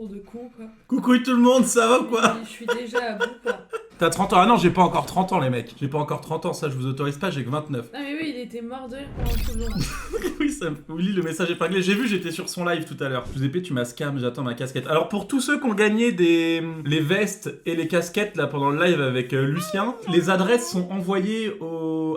tour de con, quoi. Coucou tout le monde, ça va ou quoi? Je suis déjà à bout, quoi. T'as 30 ans? Ah non, j'ai pas encore 30 ans les mecs. J'ai pas encore 30 ans, ça je vous autorise pas, j'ai que 29. Ah mais oui, il était mort de rire pendant tout le long. Oui, ça me lit le message épinglé. J'ai vu, j'étais sur son live tout à l'heure. Giuseppe, tu m'as scam, j'attends ma casquette. Alors pour tous ceux qui ont gagné les vestes et les casquettes là pendant le live avec Lucien, les adresses sont envoyées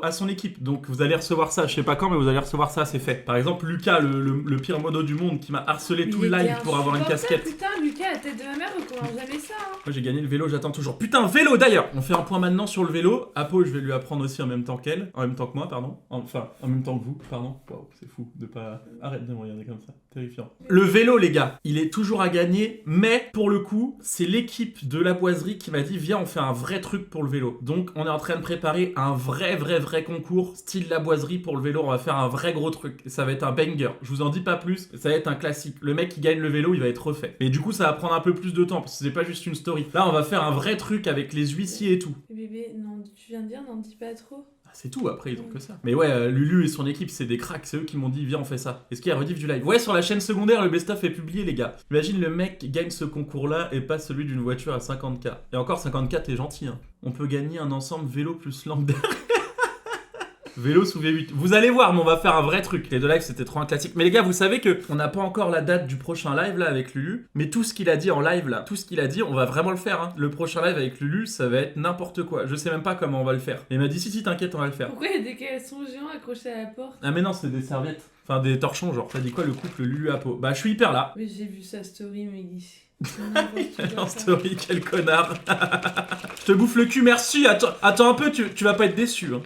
à son équipe. Donc vous allez recevoir ça, je sais pas quand, mais vous allez recevoir ça, c'est fait. Par exemple, Lucas, le pire modo du monde qui m'a harcelé tout le live pour avoir une casquette. Putain, Lucas, la tête de ma mère, recommence jamais ça. Hein. Moi j'ai gagné le vélo, j'attends toujours. Putain, vélo d'ailleurs. On fait un point maintenant sur le vélo. Apo, je vais lui apprendre aussi en même temps qu'elle. En même temps que moi, pardon. Enfin, en même temps que vous, pardon. Waouh, c'est fou de pas... Arrête de me regarder comme ça. Terrifiant. Le vélo, les gars, il est toujours à gagner. Mais, pour le coup, c'est l'équipe de la boiserie qui m'a dit, viens, on fait un vrai truc pour le vélo. Donc, on est en train de préparer un vrai concours style la boiserie pour le vélo. On va faire un vrai gros truc. Ça va être un banger. Je vous en dis pas plus. Ça va être un classique. Le mec qui gagne le vélo, il va être refait. Et du coup, ça va prendre un peu plus de temps parce que c'est pas juste une story. Là, on va faire un vrai truc avec les huissiers et tout. Bébé, non, tu viens de dire, n'en dis pas trop. Ah, c'est tout, après ils ont que ça. Mais ouais, Lulu et son équipe, c'est des cracks, c'est eux qui m'ont dit viens on fait ça. Est-ce qu'il y a rediff du live? Ouais, sur la chaîne secondaire, le best-of est publié les gars. Imagine le mec gagne ce concours-là et pas celui d'une voiture à 50K. Et encore 50K, t'es gentil hein. On peut gagner un ensemble vélo plus lampe d'air. Vélo sous V8. Vous allez voir, mais on va faire un vrai truc. Les deux lives, c'était trop un classique. Mais les gars, vous savez que on n'a pas encore la date du prochain live là avec Lulu. Mais tout ce qu'il a dit en live là, tout ce qu'il a dit, on va vraiment le faire. Hein. Le prochain live avec Lulu, ça va être n'importe quoi. Je sais même pas comment on va le faire. Et il m'a dit si t'inquiète, on va le faire. Pourquoi il y a des caleçons géants accrochés à la porte? Ah mais non, c'est des serviettes. Enfin des torchons genre. T'as dit quoi le couple Lulu Apo? Bah je suis hyper là. Mais j'ai vu sa story, mais En story, quel connard. Je te bouffe le cul, merci. Attends un peu, tu vas pas être déçu. Hein.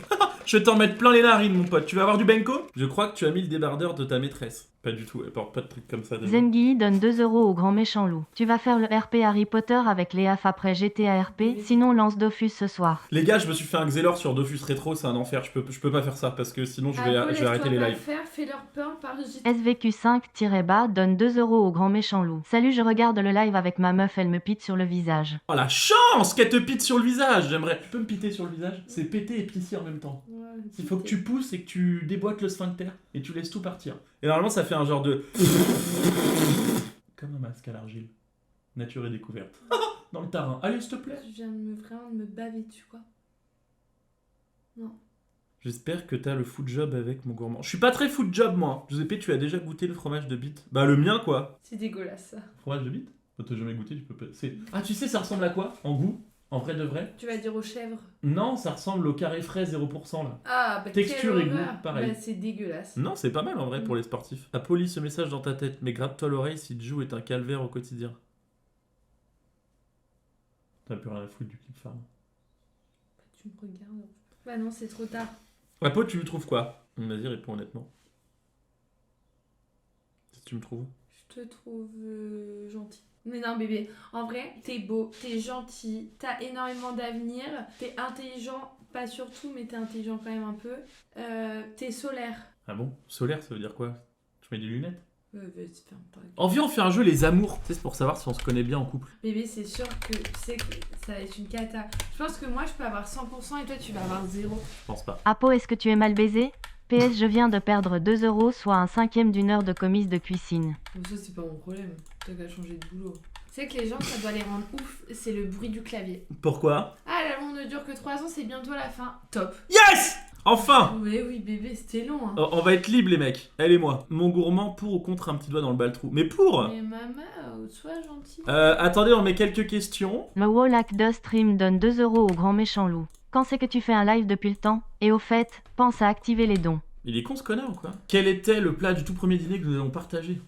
Je vais t'en mettre plein les narines, mon pote. Tu vas avoir du benko? Je crois que tu as mis le débardeur de ta maîtresse. Pas du tout, elle porte pas de trucs comme ça. Zengi donne 2 € au grand méchant loup. Tu vas faire le RP Harry Potter avec Léaf après GTA RP, sinon lance Dofus ce soir. Les gars, je me suis fait un Xelor sur Dofus Rétro, c'est un enfer. Je peux pas faire ça parce que sinon je vais arrêter les lives. Fais leur pain par SVQ5-bas donne 2 € au grand méchant loup. Salut, je regarde le live avec ma meuf, elle me pite sur le visage. Oh la chance qu'elle te pite sur le visage. J'aimerais. Tu peux me piter sur le visage? C'est péter et pisser en même temps. Ouais, Il faut que tu pousses et que tu déboîtes le sphincter et tu laisses tout partir. Et normalement, ça fait un genre de... Comme un masque à l'argile. Nature et découverte. Dans le tarin. Allez, s'il te plaît. Je viens vraiment de me baver dessus, quoi. Non. J'espère que t'as le food job avec mon gourmand. Je suis pas très food job, moi. Giuseppe, tu as déjà goûté le fromage de bite? Bah, le mien, quoi. C'est dégueulasse, ça. Fromage de bite? T'as jamais goûté, tu peux pas... Ah, tu sais, ça ressemble à quoi? En goût? En vrai de vrai? Tu vas dire aux chèvres? Non, ça ressemble au carré frais 0% là. Ah, bah texture et goût, pareil. Bah, c'est dégueulasse. Non, c'est pas mal en vrai pour les sportifs. T'as poli ce message dans ta tête, mais gratte-toi l'oreille si Jou est un calvaire au quotidien. T'as plus rien à foutre du clip farm. Tu me regardes. Bah non, c'est trop tard. Apo, tu me trouves quoi? Vas-y, réponds honnêtement. Si tu me trouves. Je te trouve gentil. Mais non bébé, en vrai, t'es beau, t'es gentil, t'as énormément d'avenir, t'es intelligent, pas surtout, mais t'es intelligent quand même un peu. T'es solaire. Ah bon? Solaire, ça veut dire quoi? Tu mets des lunettes? Vas-y, ferme ta gueule. En viens, on fait un jeu les amours. Tu sais, c'est pour savoir si on se connaît bien en couple. Bébé, c'est sûr que tu sais que ça va être une cata. Je pense que moi, je peux avoir 100% et toi, tu vas avoir 0. Je pense pas. Apo, est-ce que tu es mal baisé? PS, je viens de perdre 2 €, soit un 5e d'une heure de commise de cuisine. Donc ça, c'est pas mon problème. T'as qu'à changer de boulot. Tu sais que les gens, ça doit les rendre ouf, c'est le bruit du clavier. Pourquoi? Ah, l'amour ne dure que 3 ans, c'est bientôt la fin. Top. Yes! Enfin! Mais oui, bébé, c'était long, hein. On va être libre les mecs, elle et moi. Mon gourmand pour ou contre un petit doigt dans le bal-trou? Mais pour! Mais maman, sois gentil. Attendez, on met quelques questions. Le Wallach de Stream donne 2 € au grand méchant loup. Quand c'est que tu fais un live depuis le temps? Et au fait, pense à activer les dons. Il est con ce connard ou quoi? Quel était le plat du tout premier dîner que nous allons partager?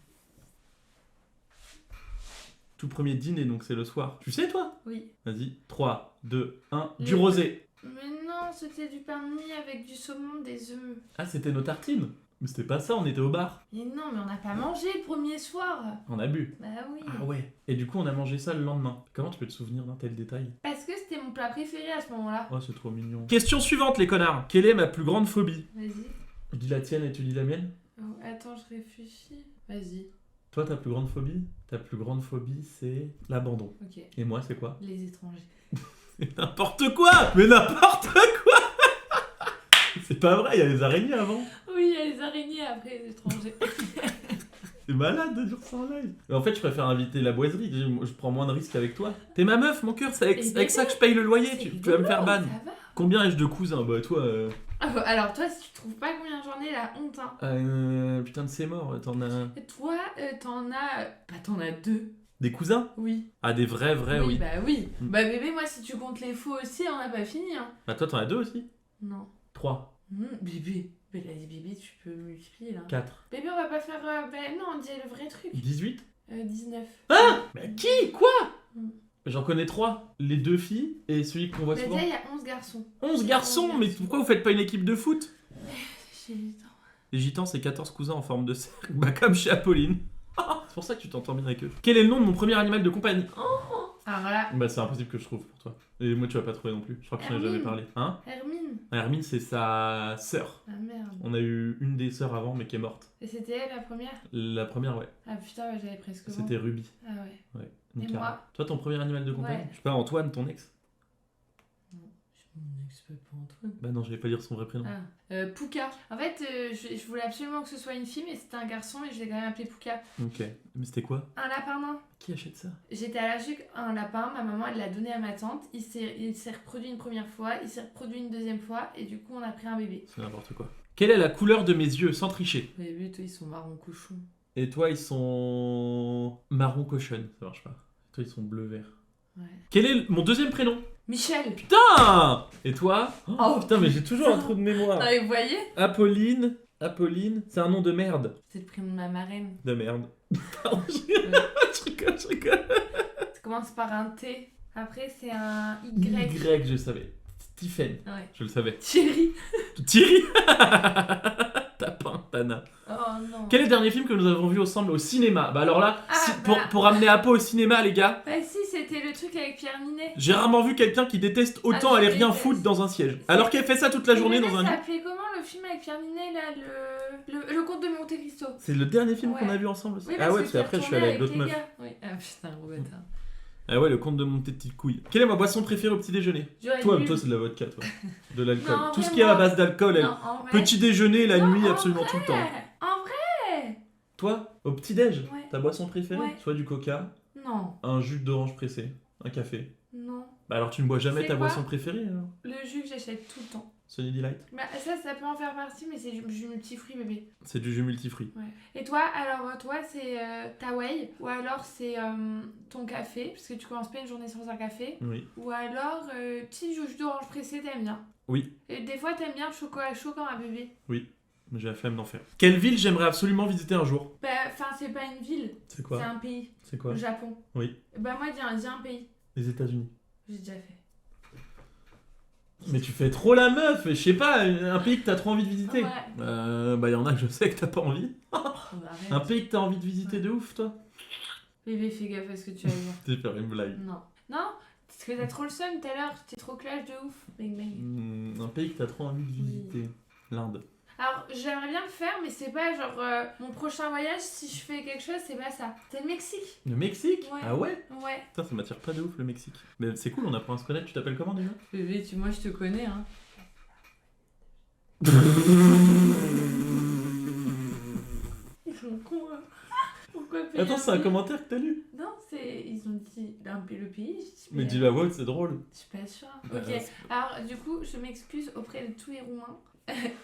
Tout premier dîner, donc c'est le soir. Tu sais toi? Oui. Vas-y, 3, 2, 1, du rosé. Mais non, c'était du pain de mie avec du saumon, des œufs. Ah, c'était nos tartines. Mais c'était pas ça, on était au bar. Mais non, mais on n'a pas mangé le premier soir. On a bu. Bah oui. Ah ouais. Et du coup, on a mangé ça le lendemain. Comment tu peux te souvenir d'un tel détail? Parce que c'était mon plat préféré à ce moment-là. Oh, c'est trop mignon. Question suivante, les connards. Quelle est ma plus grande phobie? Vas-y. Je dis la tienne et tu dis la mienne? Oh, attends, je réfléchis. Vas-y. Toi, ta plus grande phobie? Ta plus grande phobie, c'est l'abandon. Ok. Et moi, c'est quoi? Les étrangers. C'est n'importe quoi! Mais n'importe quoi! C'est pas vrai, il y a les araignées avant. Oui, il y a les araignées après les étrangers. C'est malade de dire ça en live. Mais en fait, je préfère inviter la boiserie. Je prends moins de risques avec toi. T'es ma meuf, mon cœur. C'est avec ça que je paye le loyer. Tu vas me faire ban. Ça va. Combien ai-je de cousins? Bah, toi. Ah bah, alors, toi, si tu trouves pas combien j'en ai, la honte, hein. Putain de c'est mort. T'en as. Et toi, t'en as. Bah, t'en as 2. Des cousins? Oui. Ah, des vrais, oui. Bah, oui. Bah, bébé, moi, si tu comptes les faux aussi, on n'a pas fini, hein. Bah, toi, t'en as 2 aussi? Non. 3. Bébé. Mais là, bébé, tu peux multiplier, là. 4. Bébé, on va pas faire. Ben non, on dit le vrai truc. 18. 19. Ah! Mais qui? Quoi? Mm. J'en connais 3. Les 2 filles et celui qu'on voit Bah, souvent. déjà, il y a 11 garçons. 11 garçons? Mais pourquoi vous faites pas une équipe de foot? J'ai le temps. Les gitans, c'est 14 cousins en forme de cercle. Bah, comme chez Apolline. C'est pour ça que tu t'entends bien avec eux. Quel est le nom de mon premier animal de compagnie? Alors là, Bah, c'est impossible que je trouve pour toi. Et moi, tu vas pas trouver non plus. Je crois que je n'en ai jamais Hermine. parlé. Hein? Hermine. Hermine, c'est sa sœur. Ah merde. On a eu une des sœurs avant, mais qui est morte. Et c'était elle la première? La première, ouais. Ah putain, ouais, j'avais presque. C'était Ruby. Ah ouais. Ouais. Et Nicara. moi? Toi, ton premier animal de compagnie? Ouais. Je sais pas, Antoine, ton ex? Mon ex, pas Antoine. Bah non, je vais pas dire son vrai prénom. Ah. Pouka. En fait, je voulais absolument que ce soit une fille, mais c'était un garçon et je l'ai quand même appelé Pouka. Ok. Mais c'était quoi? Un lapin nain. Qui achète ça? J'étais allergique à un lapin, ma maman elle l'a donné à ma tante, il s'est reproduit une première fois, il s'est reproduit une deuxième fois, et du coup on a pris un bébé. C'est n'importe quoi. Quelle est la couleur de mes yeux, sans tricher? Les bébés, toi, ils sont marron cochon. Et toi, ils sont marron cochon. Ça marche pas. Toi, ils sont bleu-vert. Ouais. Quel est mon deuxième prénom? Michel. Putain! Et toi? Oh, Putain, mais j'ai toujours un trou de mémoire. Ah, vous voyez? Apolline, c'est un nom de merde. C'est le prénom de ma marraine. De merde. Pardon, je rigole. Ça commence par un T, après c'est un Y. Y, je savais. Stephen, Ouais. je le savais. Thierry. Thierry. Tapin, Tana. Oh non. Quel est le dernier film que nous avons vu ensemble au cinéma? Bah alors là, Ah, pour amener Apo au cinéma, les gars, Bah si, c'était le truc avec Pierre Ninet. j'ai rarement vu quelqu'un qui déteste autant je aller rien déteste. foutre dans un siège. Alors qu'elle fait ça toute la journée dans un Ça lit. s'appelait comment le film avec Pierre Ninet là, le conte de Monte Cristo? C'est le dernier film Ouais. qu'on a vu ensemble aussi. Oui, Ah ouais, parce que qu'après je suis allé avec d'autres les meufs. gars. Oui. Ah putain, gros bâtard. Ah ouais, le conte de mon petite couille. Quelle est ma boisson préférée au petit déjeuner? J'aurais Toi, dû- c'est de la vodka, toi. De l'alcool. Non, Tout ce qui est à vraiment. base d'alcool, Non, en vrai. petit déjeuner, la Non, nuit, en absolument vrai. tout le temps. En vrai. Toi, au petit déj, Ouais. ta boisson préférée? Ouais. Soit du coca, Non. un jus d'orange pressé, un café. Non. Bah alors tu ne bois jamais C'est ta quoi boisson préférée alors? Le jus que j'achète tout le temps. Sunny Delight. Bah ça peut en faire partie, mais c'est du jus multifruit bébé. C'est du jus multifruit. Ouais. Et toi, alors toi c'est ta whey, ou alors c'est ton café, parce que tu commences pas une journée sans un café, Oui. ou alors petit jus d'orange pressé, t'aimes bien. Oui. Et des fois t'aimes bien le chocolat chaud comme un bébé. Oui. Mais j'ai la flemme d'en faire. Quelle ville j'aimerais absolument visiter un jour? Bah enfin c'est pas une ville, C'est quoi? c'est un pays. C'est quoi? Le Japon. Oui. Bah moi dis un pays. Les États-Unis. J'ai déjà fait. Mais tu fais trop la meuf, je sais pas, un pays que t'as trop envie de visiter. Ouais. Bah y en a que je sais que t'as pas envie. Oh, arrête. Un pays que t'as envie de visiter de ouf, toi? Bébé fais gaffe à ce que tu vas dire. T'es faire une blague. Non. Non, parce que t'as trop le seum tout à l'heure, t'es trop clash de ouf. Bang bang. Un pays que t'as trop envie de visiter. L'Inde. Alors, j'aimerais bien le faire, mais c'est pas genre mon prochain voyage, si je fais quelque chose, c'est pas ça. C'est le Mexique. Le Mexique? Ouais. Ah ouais? Ouais. Putain, ça m'attire pas de ouf le Mexique. Mais c'est cool, on apprend à se connaître. Tu t'appelles comment déjà? Bébé, moi je te connais, hein. Ils sont cons, hein. Pourquoi payer Attends, c'est un billet commentaire que t'as lu? Non, ils ont dit le pays. Je dis, Mais dis la voix, c'est drôle. Je suis pas sûre. Bah, Ok. Alors, du coup, je m'excuse auprès de tous les Roumains.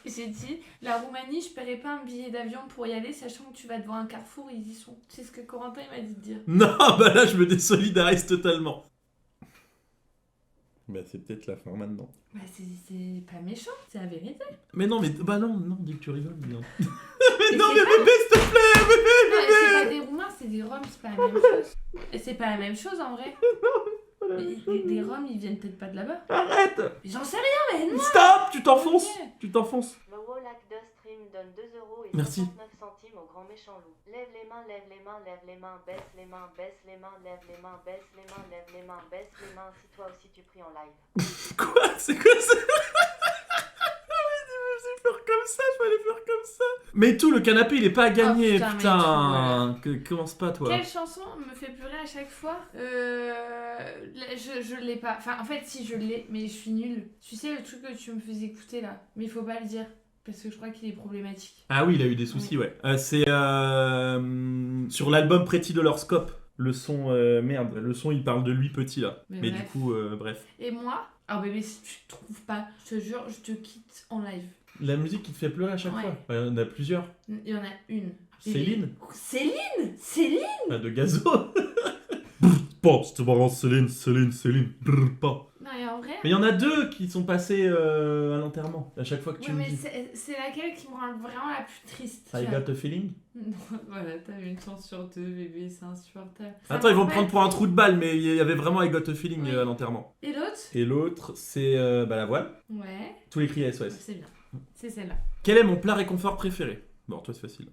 J'ai dit, la Roumanie, je paierai pas un billet d'avion pour y aller, sachant que tu vas devant un carrefour, ils y sont. C'est ce que Corentin il m'a dit de dire. Non, bah là, je me désolidarise totalement. Bah, c'est peut-être la fin maintenant. Bah, c'est pas méchant, c'est la vérité. Mais non, non, dis que tu rigoles. Bien. Et mais non, c'est mais pas- bébé, s'il te plaît, Non, bébé, mais c'est pas bébé. des Roumains, c'est des Roms, c'est pas la même chose. Et c'est pas la même chose en vrai. Les Roms, ils viennent peut-être pas de là-bas. Arrête. Mais j'en sais rien, mais non. Stop, tu t'enfonces. Ok. Tu t'enfonces. Le Wolac de Stream donne 2 € et Merci. 69 centimes au grand méchant loup. Lève les mains, lève les mains, lève les mains, baisse les mains, baisse les mains, lève les mains, baisse les mains, lève les mains, baisse les mains. Si toi aussi tu pries en live. Quoi? C'est quoi ça? Faire comme ça, je fallait faire comme ça. Mais tout, le canapé, il est pas à gagner, putain, mais putain. Commence pas, toi. Quelle chanson me fait pleurer à chaque fois je l'ai pas. Enfin, en fait, si je l'ai, mais je suis nulle. Tu sais, le truc que tu me faisais écouter là, mais il faut pas le dire. Parce que je crois qu'il est problématique. Ah oui, il a eu des soucis, ouais. C'est sur l'album Pretty Dollarscope. Le son, merde, le son il parle de lui petit là. Mais bref. du coup, bref. Et moi, alors bébé, si tu trouves pas, je te jure, je te quitte en live. La musique qui te fait pleurer à chaque Ouais. fois. Il y en a plusieurs. Il y en a une. Céline. Céline Pas de Gazo. Brrr, pas, c'était vraiment Céline. Brrr, pas. Non, et en vrai... Mais il y en a deux qui sont passés à l'enterrement. À chaque fois que tu Ouais, me mais dis. c'est laquelle qui me rend vraiment la plus triste. I tu vois. got a feeling. Non, voilà, t'as une chance sur deux, bébé, c'est insupportable. Ça Attends, ils vont me m'embête. prendre pour un trou de balle, mais il y avait vraiment I got a feeling Oui. à l'enterrement. Et l'autre? Et l'autre, c'est la voile. Ouais, Tous les cris SOS. c'est bien. C'est celle-là. Quel est mon plat réconfort préféré? Bon, toi, c'est facile.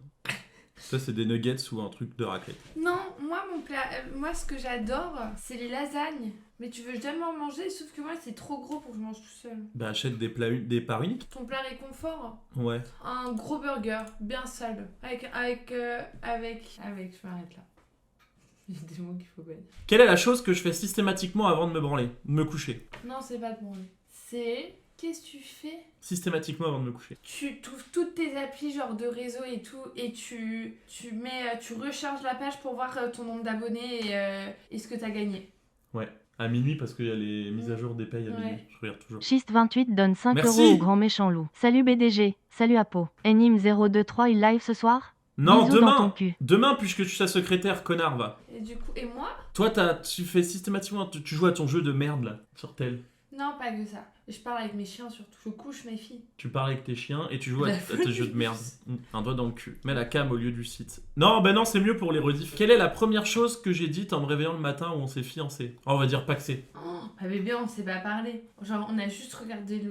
Toi, c'est des nuggets ou un truc de raclette. Non, moi, mon plat, moi, ce que j'adore, c'est les lasagnes. Mais tu veux jamais en manger, sauf que moi, c'est trop gros pour que je mange tout seul. Bah, achète des plats des parts uniques. Ton plat réconfort? Ouais. Un gros burger, bien sale. Avec, je m'arrête là. Il y a des mots qu'il faut pas dire. Quelle est la chose que je fais systématiquement avant de me branler? De me coucher. Non, c'est pas bon. C'est... Qu'est-ce que tu fais? Systématiquement avant de me coucher. Tu trouves toutes tes applis genre de réseau et tout et tu recharges la page pour voir ton nombre d'abonnés et ce que t'as gagné. Ouais. À minuit parce qu'il y a les mises à jour des payes à Ouais. minuit. Je regarde toujours. Schist28 donne 5 Merci. euros au grand méchant loup. Salut BDG, salut Apo. Enim 023, il live ce soir? Non, Bisous dans ton demain. cul. Demain, puisque tu es sa secrétaire, connard, va. Et du coup, et moi? Toi, tu fais systématiquement, tu joues à ton jeu de merde là, sur tel. Non, pas que ça. Je parle avec mes chiens surtout. Je couche mes filles. Tu parles avec tes chiens et tu joues à La tes jeux de police. merde. Un doigt dans le cul. Mets la cam au lieu du site. Non, ben non, c'est mieux pour les rediffs. Quelle est la première chose que j'ai dite en me réveillant le matin où on s'est fiancé? Oh, on va dire paxé. Oh, bah bébé, on s'est pas parlé. Genre, on a juste regardé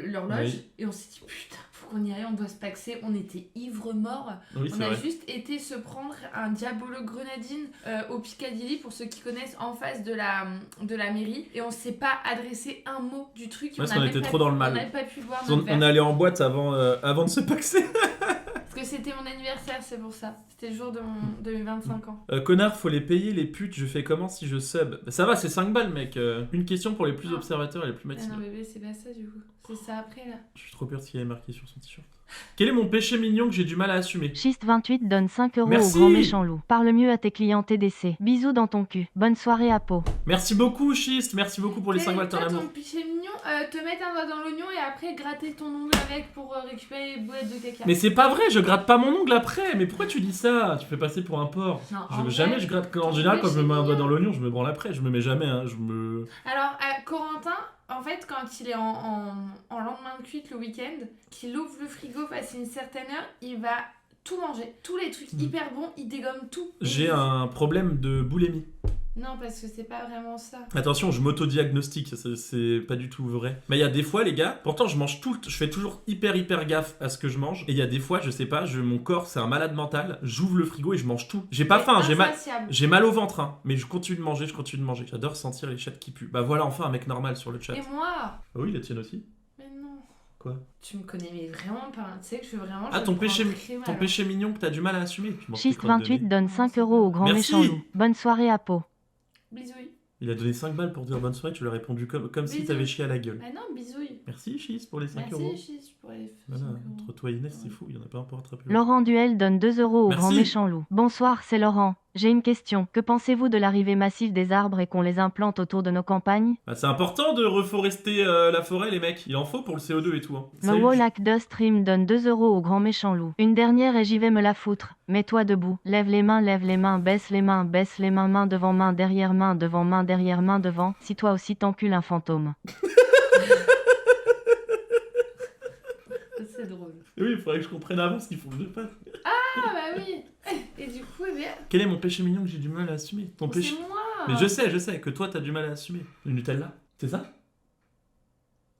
l'horloge Oui. et on s'est dit putain, faut qu'on y aille, on doit se paxer. On était ivres morts. Oui, On c'est a vrai. juste été se prendre un Diabolo Grenadine au Piccadilly, pour ceux qui connaissent, en face de la mairie. Et on s'est pas adressé un mot du truc. Parce a qu'on même était pas trop pu- dans le mal. On n'avait pas pu boire On notre verre. est allé en boîte avant de se paxer. Parce que c'était mon anniversaire, c'est pour ça. C'était le jour de mes 25 ans. Connard, faut les payer les putes. Je fais comment si je sub? Bah, ça va, c'est 5 balles, mec. Une question pour les plus Ah. observateurs et les plus Ah non, matinaux. bébé, c'est pas ça du coup. C'est ça après là. Je suis trop peur de ce qu'il y ait marqué sur son t-shirt. Quel est mon péché mignon que j'ai du mal à assumer? Schist28 donne 5 euros Merci. au grand méchant loup. Parle mieux à tes clients TDC. Bisous dans ton cul. Bonne soirée Apo. Merci beaucoup, Schist. Merci beaucoup pour les 5 balles, t'es un Toi, amour. ton péché mignon, te mettre un doigt dans l'oignon et après gratter ton ongle avec pour récupérer les boulettes de caca. Mais c'est pas vrai, je gratte pas mon ongle après. Mais pourquoi tu dis ça? Tu fais passer pour un porc. Non, en Jamais vrai, je gratte. En ton général, quand je me péché mets un doigt mignon. dans l'oignon, je me branle après. Je me mets jamais. Hein. Alors, Corentin, en fait, quand il est en lendemain de cuite le week-end, qu'il ouvre le frigo passé une certaine heure, il va tout manger. Tous les trucs hyper bons, il dégomme tout. Et J'ai il- un problème de boulimie. Non, parce que c'est pas vraiment ça. Attention, je m'auto-diagnostique, c'est pas du tout vrai. Mais il y a des fois, les gars, pourtant je mange tout, je fais toujours hyper gaffe à ce que je mange. Et il y a des fois, je sais pas, mon corps c'est un malade mental, j'ouvre le frigo et je mange tout. J'ai pas faim, Insatiable. j'ai mal au ventre, hein, mais je continue de manger, J'adore sentir les chattes qui puent. Bah voilà, enfin un mec normal sur le chat. Et moi? Ah oui, la tienne aussi. Mais non. Quoi? Tu me connais mais vraiment pas. Tu sais que je veux vraiment... Ah, je ton me prends péché, très mal, ton hein. péché mignon que t'as du mal à assumer. Tu manges tes crottes de Schist28 nez. donne 5 euros au grand Merci. méchant loup. Bonne soirée Apo. Bisouille. Il a donné 5 balles pour dire bonne soirée, tu lui as répondu comme si Bisous. t'avais chié à la gueule. Ah non, bisouille. Merci Chis pour les 5 Merci, euros. Chis, pour les 5 Voilà, euros. entre toi et Inès, c'est fou, il y en a pas un pour attraper. l'autre. Laurent Duel donne 2 euros au Merci. grand méchant loup. Bonsoir, c'est Laurent. J'ai une question. Que pensez-vous de l'arrivée massive des arbres et qu'on les implante autour de nos campagnes? Bah, c'est important de reforester la forêt, les mecs. Il en faut pour le CO2 et tout. Hein. Le Salut. Wallach de Stream donne 2 euros au grand méchant loup. Une dernière et j'y vais me la foutre. Mets-toi debout. Lève les mains, baisse les mains, main devant, main derrière, main devant, main derrière, main devant. Si toi aussi t'encules un fantôme. C'est drôle. Oui, il faudrait que je comprenne avant ce qu'il faut que je fasse. Ah bah oui. Et du coup, eh bien, Quel est mon péché mignon que j'ai du mal à assumer? Ton péché. c'est moi. Mais je sais que toi t'as du mal à assumer. Le Nutella, c'est ça?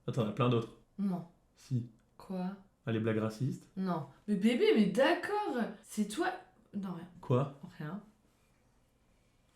Attends, il y en a plein d'autres. Non. Si. Quoi? Ah, les blagues racistes. Non. Mais bébé, mais d'accord. C'est toi. Non, rien. Quoi? Rien.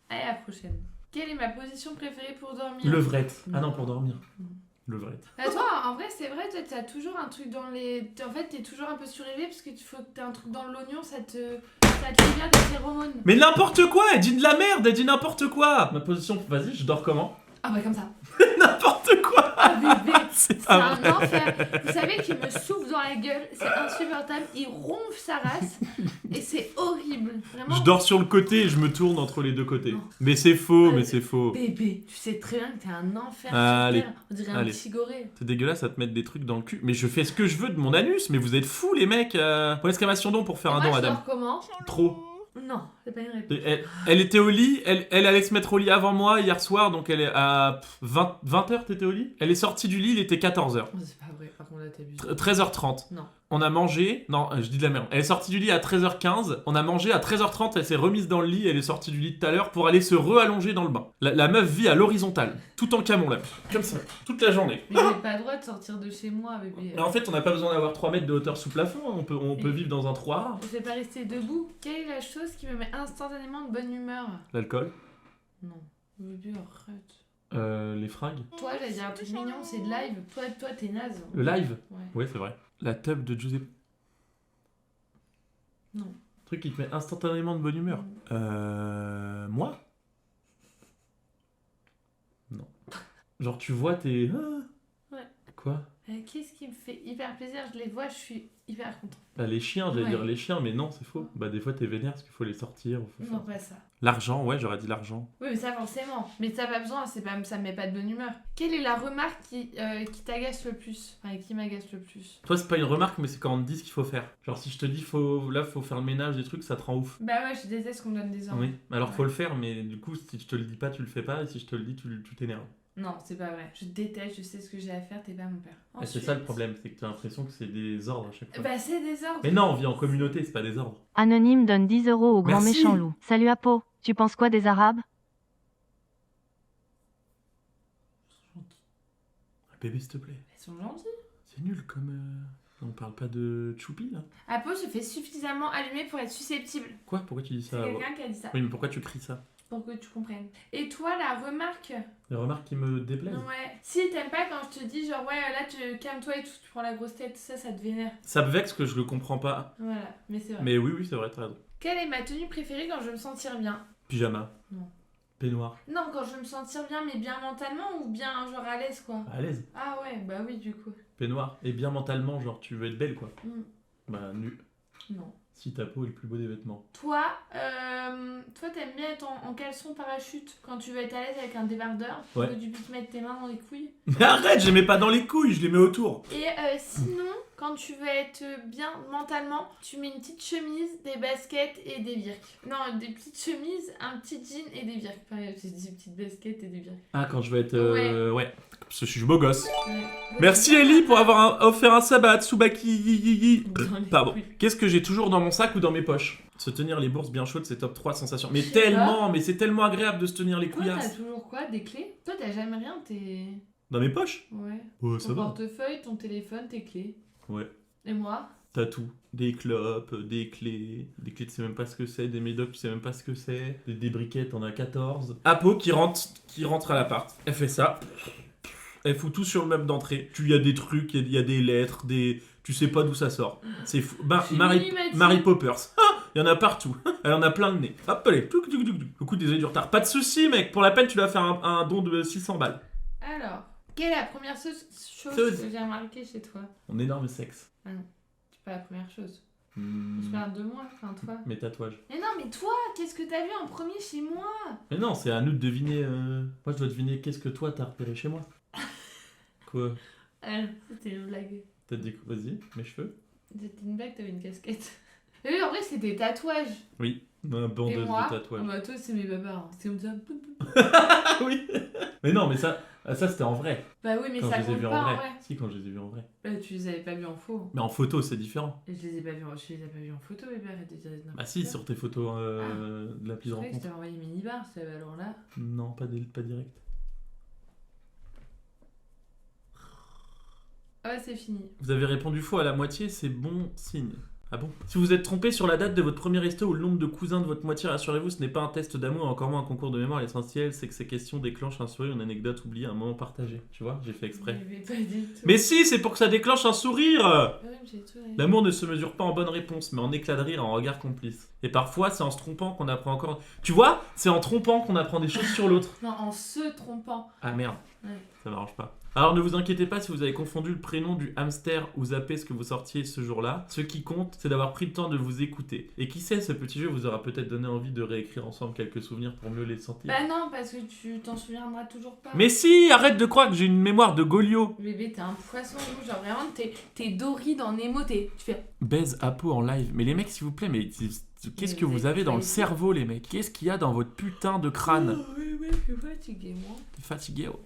Allez, à la prochaine. Quelle est ma position préférée pour dormir? Levrette. Ah non, pour dormir. Non. Levrette. Bah, toi, en vrai, c'est vrai, toi, t'as toujours un truc dans les... En fait, t'es toujours un peu surélevé parce que faut que t'aies un truc dans l'oignon, ça te libère des phéromones. Mais n'importe quoi, elle dit de la merde, elle dit n'importe quoi. Ma position, vas-y, je dors comment? Ah bah comme ça. N'importe quoi. Ah bébé, C'est c'est pas un vrai. enfer. Vous savez qu'il me souffle dans la gueule, c'est insupportable. Il ronfle sa race et c'est horrible. Vraiment. Je dors sur le côté et je me tourne entre les deux côtés. Non. Mais c'est faux, Ouais, mais c'est faux. Bébé, tu sais très bien que t'es un enfer Allez. sur terre. On dirait un Allez. petit goré. C'est dégueulasse à te mettre des trucs dans le cul. Mais je fais ce que je veux de mon anus. Mais vous êtes fous, les mecs. Point d'exclamation don pour faire Et un moi, don, je Adam. dors comment? Trop. Non, c'est pas une réponse. Elle était au lit. Elle allait se mettre au lit avant moi hier soir. Donc elle est à 20h, t'étais au lit? Elle est sortie du lit, il était 14h. Oh, c'est pas vrai, par contre là t'abuses. 13h30. Non. On a mangé. Non, je dis de la merde. Elle est sortie du lit à 13h15. On a mangé à 13h30. Elle s'est remise dans le lit. Elle est sortie du lit tout à l'heure pour aller se re-allonger dans le bain. La meuf vit à l'horizontale. Tout en camon, là. Comme ça. Toute la journée. Mais j'ai pas le droit de sortir de chez moi, bébé. Mais en fait, on n'a pas besoin d'avoir 3 mètres de hauteur sous plafond. On peut vivre dans un trou à rats. Je vais pas rester debout. Quelle est la chose qui me met instantanément de bonne humeur? L'alcool. Non. Bébé, arrête. Les fringues. Toi, j'allais dire un truc mignon, c'est de live. Toi, t'es naze. Le live. Ouais. Ouais, c'est vrai. La tub de Giuseppe. Non. Truc qui te met instantanément de bonne humeur. Moi? Non. Genre, tu vois tes... Ouais. Quoi? Qu'est-ce qui me fait hyper plaisir? Je les vois, je suis hyper contente. Bah, les chiens, j'allais Ouais. dire les chiens, mais non, c'est faux. Bah, des fois, t'es vénère parce qu'il faut les sortir. faut faire- Non, pas ça. L'argent, ouais, j'aurais dit l'argent. Oui, mais ça forcément. Mais t'as pas besoin, ça me met pas de bonne humeur. Quelle est la remarque qui t'agace le plus? Enfin, qui m'agace le plus? Toi, c'est pas une remarque, mais c'est quand on te dit ce qu'il faut faire. Genre, si je te dis, faut faire le ménage, des trucs, ça te rend ouf. Bah ouais, je déteste qu'on me donne des ordres. Oui, alors Ouais. faut le faire, mais du coup, si je te le dis pas, tu le fais pas, et si je te le dis, tu t'énerves. Non, c'est pas vrai. Je déteste, je sais ce que j'ai à faire, t'es pas mon père. Et c'est ça le problème, c'est que t'as l'impression que c'est des ordres à chaque fois. Bah c'est des ordres. Mais non, on vit en communauté, c'est pas des ordres. Anonyme donne 10 € au grand Merci. méchant loup. Salut Apo, tu penses quoi des Arabes? Ah, bébé, s'il te plaît. Elles sont gentilles. C'est nul comme... On parle pas de choupi, là. Apo se fait suffisamment allumer pour être susceptible. Quoi? Pourquoi tu dis C'est ça? quelqu'un qui a dit ça. Oui, mais pourquoi tu cries ça? Pour que tu comprennes. Et toi, la remarque? Des remarques qui me déplaisent. Ouais. Si t'aimes pas quand je te dis genre ouais là calme-toi et tout, tu prends la grosse tête, ça te vénère. Ça me vexe que je le comprends pas. Voilà, mais c'est vrai. Mais oui, c'est vrai, t'as raison. Quelle est ma tenue préférée quand je veux me sentir bien? Pyjama. Non. Peignoir. Non, quand je veux me sentir bien, mais bien mentalement ou bien genre à l'aise quoi? À l'aise. Ah ouais, bah oui du coup. Peignoir. Et bien mentalement, genre, tu veux être belle, quoi. Mm. Bah, nu. Non. Si ta peau est le plus beau des vêtements. Toi, t'aimes bien être en caleçon parachute quand tu veux être à l'aise avec un débardeur. Ouais. Faut que tu puisses mettre tes mains dans les couilles. Mais arrête, je les mets pas dans les couilles, je les mets autour. Et sinon, quand tu veux être bien mentalement, tu mets une petite chemise, des baskets et des virques. Non, des petites chemises, un petit jean et des virques. Enfin, j'ai dit petites baskets et des virques. Ah, quand je veux être... Ouais. Parce que je suis beau gosse. Ouais. Merci Ellie pour avoir offert un sabbat à Tsubaki. Dans les Pardon. couilles. Qu'est-ce que j'ai toujours dans mon sac ou dans mes poches? Se tenir les bourses bien chaudes, c'est top 3 sensations. Mais Je sais tellement, mais c'est tellement agréable de se tenir les Toi, t'as couillasses. toujours quoi? Des clés? Toi, t'as jamais rien, t'es... Dans mes poches? Ouais. Ouais, ça Ton va. portefeuille, ton téléphone, tes clés. Ouais. Et moi? T'as tout. Des clopes, des clés, tu sais même pas ce que c'est, des médocs, tu sais même pas ce que c'est, des briquettes, on a 14. Apo qui rentre à l'appart. Elle fait ça. Elle fout tout sur le meuble d'entrée. Il y a des trucs, il y a des lettres, tu sais pas d'où ça sort. C'est fou. Bah, Je suis Mary minimatique. Poppers. Ah, il y en a partout. Elle en a plein le nez. Hop, allez. Le coup, désolé du retard. Pas de soucis, mec. Pour la peine, tu vas faire un don de 600 balles. Alors, quelle est la première chose Chose. que j'ai remarqué chez toi? Mon énorme sexe. C'est pas la première chose. Hmm, Je parle de moi, enfin toi. mes tatouages. Mais non, mais toi, qu'est-ce que t'as vu en premier chez moi? Mais non, c'est à nous de deviner. Moi, je dois deviner qu'est-ce que toi t'as repéré chez moi. Quoi? C'était une blague. T'as dit quoi? Vas-y, mes cheveux. C'était une blague, t'avais une casquette. Mais oui, en vrai, c'est des tatouages. Oui, une Et bandeuse moi, de tatouages. bah, toi, c'est mes babards. Hein. C'est comme ça. Ah oui. Mais non, mais ça c'était en vrai. Bah oui, mais Quand ça je les ai compte vus pas en en vrai. vrai. Si, quand je les ai vus en vrai. Bah, tu les avais pas vus en faux. Mais en photo, c'est différent. Et je les ai pas vus en photo, mais bah, arrête de dire n'importe Bah si, quoi. sur tes photos de l'appli Je de croyais que je rencontre. t'avais envoyé minibar, ça va alors là. Non, pas direct. Ah ouais, c'est fini. Vous avez répondu faux à la moitié, c'est bon signe. Ah bon? Si vous êtes trompé sur la date de votre premier resto ou le nombre de cousins de votre moitié, rassurez-vous, ce n'est pas un test d'amour, encore moins un concours de mémoire. L'essentiel, c'est que ces questions déclenchent un sourire, une anecdote oubliée, un moment partagé. Tu vois, j'ai fait exprès. Mais pas du tout. Mais si, c'est pour que ça déclenche un sourire! Ouais, j'ai tout. L'amour ne se mesure pas en bonne réponse, mais en éclat de rire et en regard complice. Et parfois, c'est en se trompant qu'on apprend encore... Tu vois? C'est en trompant qu'on apprend des choses sur l'autre. Non, en se trompant. Ah merde, Ouais. ça m'arrange pas. Alors ne vous inquiétez pas si vous avez confondu le prénom du hamster ou zappé ce que vous sortiez ce jour-là. Ce qui compte, c'est d'avoir pris le temps de vous écouter. Et qui sait, ce petit jeu vous aura peut-être donné envie de réécrire ensemble quelques souvenirs pour mieux les sentir. Bah non, parce que tu t'en souviendras toujours pas. Mais si, arrête de croire que j'ai une mémoire de Goliot. Bébé, t'es un poisson rouge, genre vraiment, t'es Dory dans Nemo, tu fais... Baise Apo en live. Mais les mecs, s'il vous plaît, mais qu'est-ce que vous avez dans le cerveau, les mecs? Qu'est-ce qu'il y a dans votre putain de crâne? Oh, oui, je suis fatiguée, moi. T'es fatigué, oh.